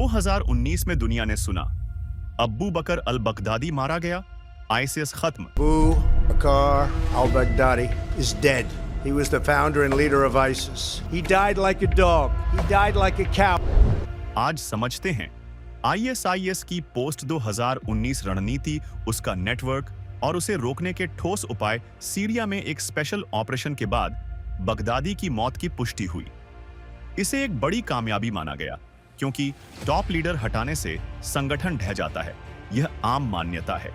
2019 में दुनिया ने सुना, अब्बू बकर अल बगदादी मारा गया, आईएसआईएस खत्म। Abu Bakr al-Baghdadi is dead. He was the founder and leader of ISIS. He died like a dog. He died like a cow. आज समझते हैं आईएसआईएस की पोस्ट 2019 रणनीति, उसका नेटवर्क और उसे रोकने के ठोस उपाय। सीरिया में एक स्पेशल ऑपरेशन के बाद बगदादी की मौत की पुष्टि हुई। इसे एक बड़ी कामयाबी माना गया क्योंकि टॉप लीडर हटाने से संगठन ढह जाता है, यह आम मान्यता है।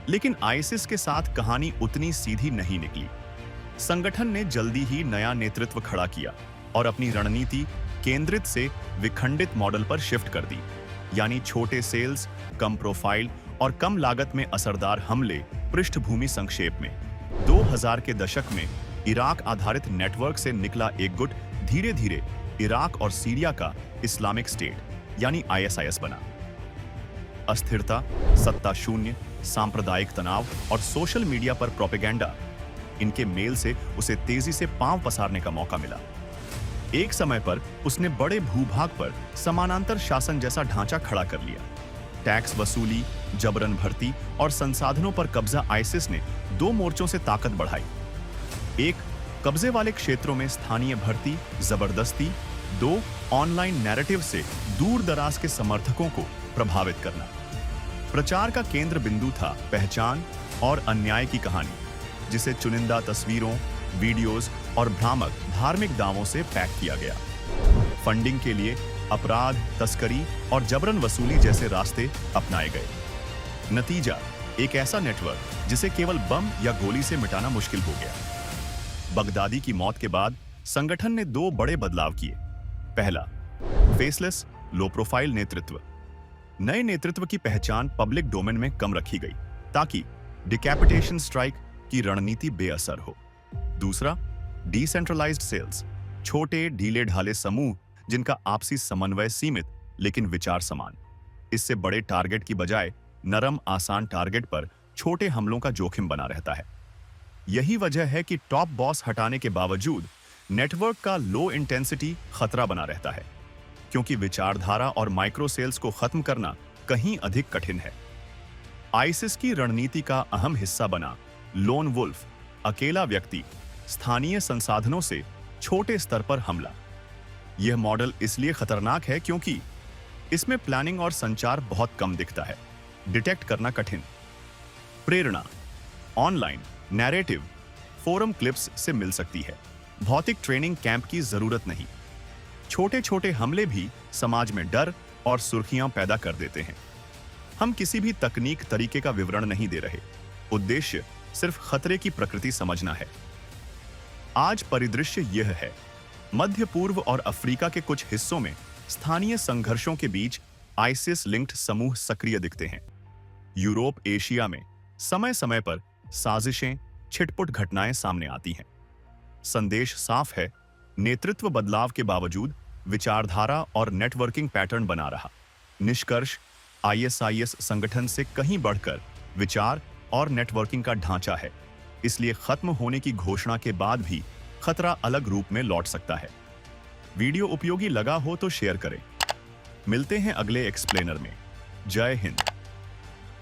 लेकिन आईएसआईएस के साथ कहानी उतनी सीधी नहीं निकली। संगठन ने जल्दी ही नया नेतृत्व खड़ा किया और अपनी रणनीति केंद्रित से विखंडित मॉडल पर शिफ्ट कर दी, यानी छोटे सेल्स, कम प्रोफाइल और कम लागत में असरदार हमले। पृष्ठभूमि संक्षेप में 2000 के दशक में इराक आधारित नेटवर्क से निकला एक गुट धीरे धीरे इराक और सीरिया का इस्लामिक स्टेट यानी आईएसआईएस बना। अस्थिरता, सत्ता शून्य, सांप्रदायिक तनाव और सोशल मीडिया पर प्रोपेगेंडा, इनके मेल से उसे तेजी से पांव पसारने का मौका मिला। एक समय पर उसने बड़े भूभाग पर समानांतर शासन जैसा ढांचा खड़ा कर लिया। टैक्स वसूली, जबरन भर्ती और संसाधनों पर कब्जा। आईएसआईएस ने दो मोर्चों से ताकत बढ़ाई। एक, कब्जे वाले क्षेत्रों में स्थानीय भर्ती, जबरदस्ती। दो, ऑनलाइन नैरेटिव से दूर दराज के समर्थकों को प्रभावित करना। प्रचार का केंद्र बिंदु था पहचान और अन्याय की कहानी, जिसे चुनिंदा तस्वीरों, वीडियोस और भ्रामक धार्मिक दावों से पैक किया गया। फंडिंग के लिए अपराध, तस्करी और जबरन वसूली जैसे रास्ते अपनाए गए। नतीजा, एक ऐसा नेटवर्क जिसे केवल बम या गोली से मिटाना मुश्किल हो गया। बगदादी की मौत के बाद संगठन ने दो बड़े बदलाव किए। पहला, फेसलेस, लो प्रोफाइल नेतृत्व। नए नेतृत्व की पहचान पब्लिक डोमेन में कम रखी गई ताकि डिकैपिटेशन स्ट्राइक की रणनीति बेअसर हो। दूसरा, डिसेंट्रलाइज्ड सेल्स, छोटे ढीले ढाले समूह जिनका आपसी समन्वय सीमित लेकिन विचार समान। इससे बड़े टारगेट की बजाय नरम आसान टारगेट पर छोटे हमलों का जोखिम बना रहता है। यही वजह है कि टॉप बॉस हटाने के बावजूद नेटवर्क का लो इंटेंसिटी खतरा बना रहता है, क्योंकि विचारधारा और माइक्रो सेल्स को खत्म करना कहीं अधिक कठिन है। आईएसआईएस की रणनीति का अहम हिस्सा बना लोन वुल्फ, अकेला व्यक्ति, स्थानीय संसाधनों से छोटे स्तर पर हमला। यह मॉडल इसलिए खतरनाक है क्योंकि इसमें प्लानिंग और संचार बहुत कम दिखता है, डिटेक्ट करना कठिन। प्रेरणा, ऑनलाइन नैरेटिव, फोरम क्लिप्स से मिल सकती है, भौतिक ट्रेनिंग कैंप की जरूरत नहीं। छोटे छोटे हमले भी समाज में डर और सुर्खियां पैदा कर देते हैं। हम किसी भी तकनीक तरीके का विवरण नहीं दे रहे, उद्देश्य सिर्फ खतरे की प्रकृति समझना है। आज परिदृश्य यह है, मध्य पूर्व और अफ्रीका के कुछ हिस्सों में स्थानीय संघर्षों के बीच आईएसआईएस लिंक्ड समूह सक्रिय दिखते हैं। यूरोप, एशिया में समय समय पर साजिशें, छिटपुट घटनाएं सामने आती हैं। संदेश साफ है, नेतृत्व बदलाव के बावजूद विचारधारा और नेटवर्किंग पैटर्न बना रहा। निष्कर्ष, आईएसआईएस संगठन से कहीं बढ़कर विचार और नेटवर्किंग का ढांचा है, इसलिए खत्म होने की घोषणा के बाद भी खतरा अलग रूप में लौट सकता है। वीडियो उपयोगी लगा हो तो शेयर करें। मिलते हैं अगले एक्सप्लेनर में। जय हिंद।